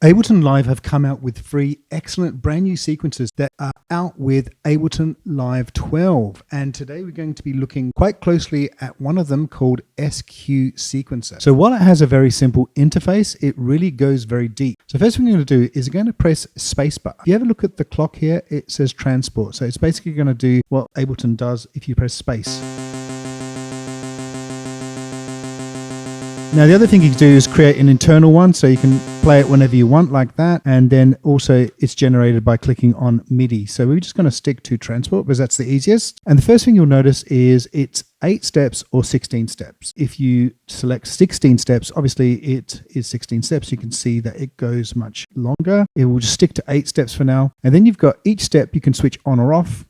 Ableton Live have come out with 3 excellent brand new sequences that are out with Ableton Live 12. And today we're going to be looking quite closely at one of them called SQ Sequencer. So while it has a very simple interface, it really goes very deep. So first thing we're going to do is we're going to press spacebar. If you have a look at the clock here, it says transport. So it's basically going to do what Ableton does if you press space. Now the other thing you can do is create an internal one, so you can play it whenever you want like that, and then also it's generated by clicking on MIDI. So we're just going to stick to transport because that's the easiest. And the first thing you'll notice is it's 8 steps or 16 steps. If you select 16 steps, obviously it is 16 steps. You can see that it goes much longer. It will just stick to 8 steps for now. And then you've got each step you can switch on or off.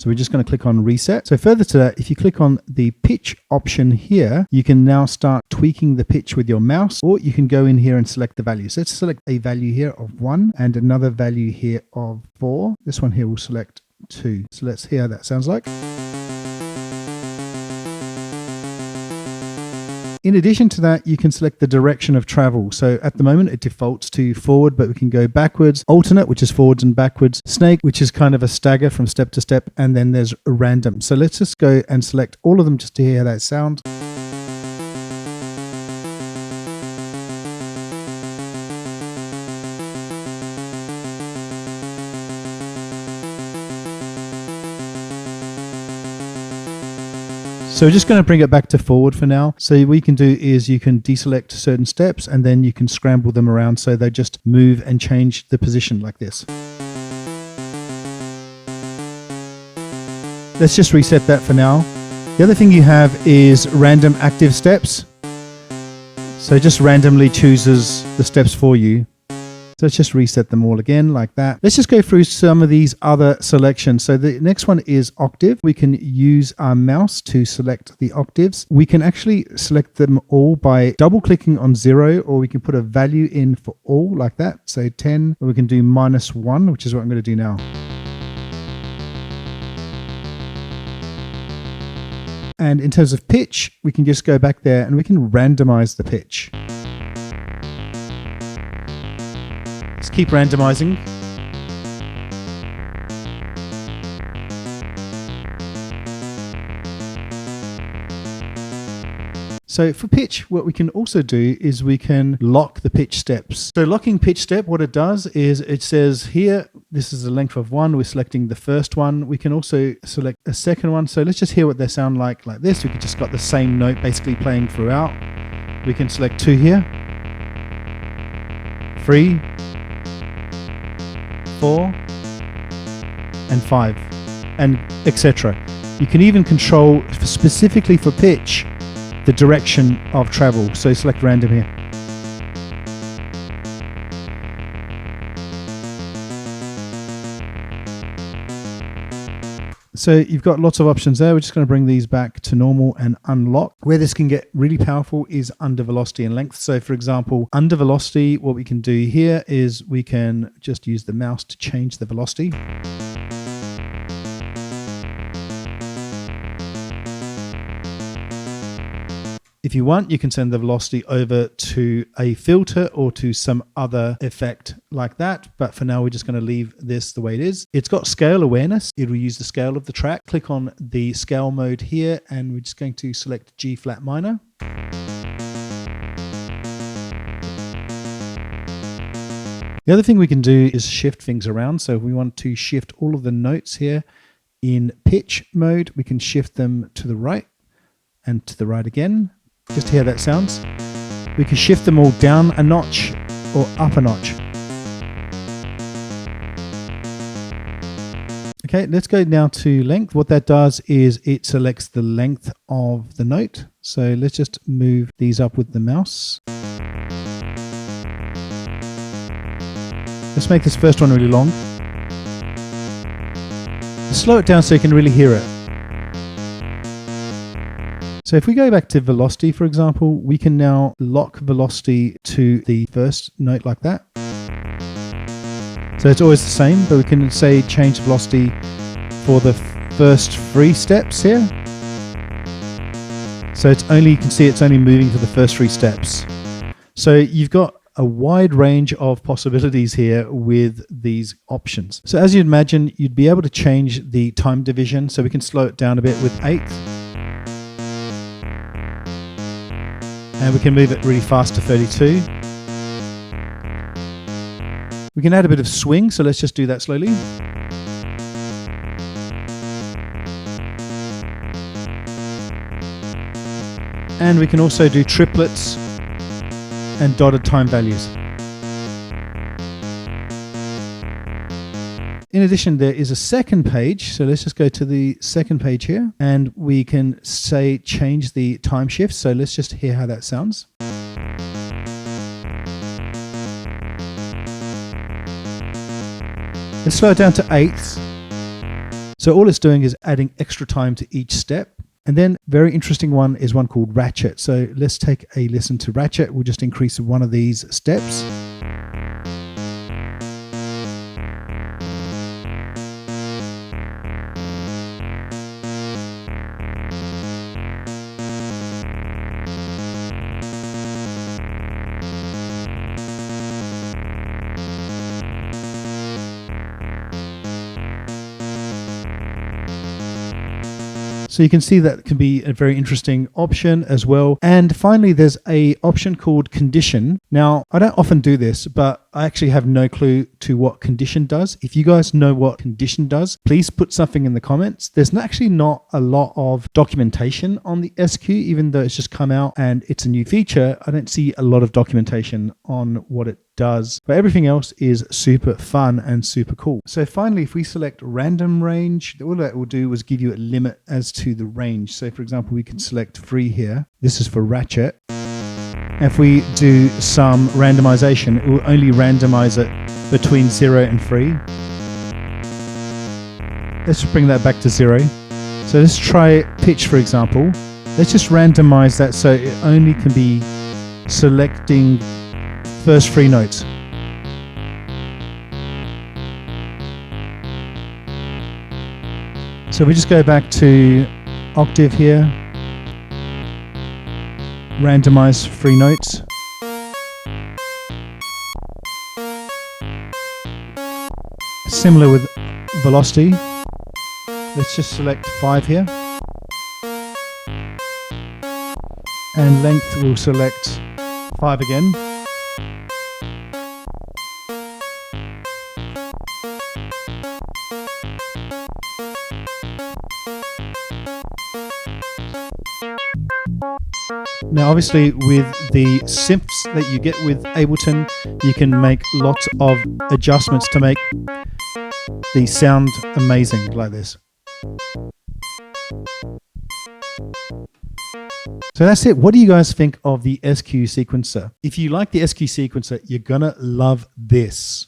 So we're just going to click on reset. So further to that, if you click on the pitch option here, you can now start tweaking the pitch with your mouse, or you can go in here and select the value. So let's select a value here of 1 and another value here of 4. This one here will select 2. So let's hear how that sounds like. In addition to that, you can select the direction of travel. So at the moment it defaults to forward, but we can go backwards. Alternate, which is forwards and backwards. Snake, which is kind of a stagger from step to step. And then there's random. So let's just go and select all of them just to hear how that sounds. So we're just going to bring it back to forward for now. So what you can do is you can deselect certain steps and then you can scramble them around so they just move and change the position like this. Let's just reset that for now. The other thing you have is random active steps. So it just randomly chooses the steps for you. So let's just reset them all again like that. Let's just go through some of these other selections. So the next one is octave. We can use our mouse to select the octaves. We can actually select them all by double clicking on 0, or we can put a value in for all like that. So 10, or we can do -1, which is what I'm going to do now. And in terms of pitch, we can just go back there and we can randomize the pitch. Let's keep randomizing. So for pitch, what we can also do is we can lock the pitch steps. So locking pitch step, what it does is it says here, this is the length of 1. We're selecting the first one. We can also select a second one. So let's just hear what they sound like this. We could just got the same note basically playing throughout. We can select 2 here, 3, 4 and 5, and etc. You can even control specifically for pitch the direction of travel. So select random here. So you've got lots of options there. We're just going to bring these back to normal and unlock. Where this can get really powerful is under velocity and length. So for example, under velocity, what we can do here is we can just use the mouse to change the velocity. If you want, you can send the velocity over to a filter or to some other effect like that. But for now, we're just going to leave this the way it is. It's got scale awareness. It will use the scale of the track. Click on the scale mode here, and we're just going to select G flat minor. The other thing we can do is shift things around. So if we want to shift all of the notes here in pitch mode, we can shift them to the right and to the right again. Just hear that sounds. We can shift them all down a notch or up a notch. Okay, let's go now to length. What that does is it selects the length of the note. So let's just move these up with the mouse. Let's make this first one really long. Slow it down so you can really hear it. So if we go back to velocity, for example, we can now lock velocity to the first note like that. So it's always the same, but we can say change velocity for the first 3 steps here. So it's only, you can see it's only moving for the first 3 steps. So you've got a wide range of possibilities here with these options. So as you'd imagine, you'd be able to change the time division. So we can slow it down a bit with 8th. And we can move it really fast to 32. We can add a bit of swing, so let's just do that slowly. And we can also do triplets and dotted time values. In addition, there is a second page. So let's just go to the second page here, and we can say change the time shift. So let's just hear how that sounds. Let's slow it down to 8th. So all it's doing is adding extra time to each step. And then very interesting one is one called ratchet. So let's take a listen to ratchet. We'll just increase one of these steps. So you can see that can be a very interesting option as well. And finally, there's a option called condition. Now, I don't often do this, but I actually have no clue to what condition does. If you guys know what condition does, please put something in the comments. There's actually not a lot of documentation on the SQ, even though it's just come out and it's a new feature. I don't see a lot of documentation on what it does, but everything else is super fun and super cool. So finally, if we select random range, all that will do is give you a limit as to the range. So for example, we can select 3 here. This is for ratchet. If we do some randomization, it will only randomize it between 0 and 3. Let's just bring that back to 0. So let's try pitch, for example. Let's just randomize that so it only can be selecting first 3 notes. So we just go back to octave here, randomize 3 notes. Similar with velocity. Let's just select 5 here. And length, we'll select 5 again. Now obviously with the synths that you get with Ableton, you can make lots of adjustments to make the sound amazing like this. So that's it. What do you guys think of the SQ sequencer? If you like the SQ sequencer, you're gonna love this.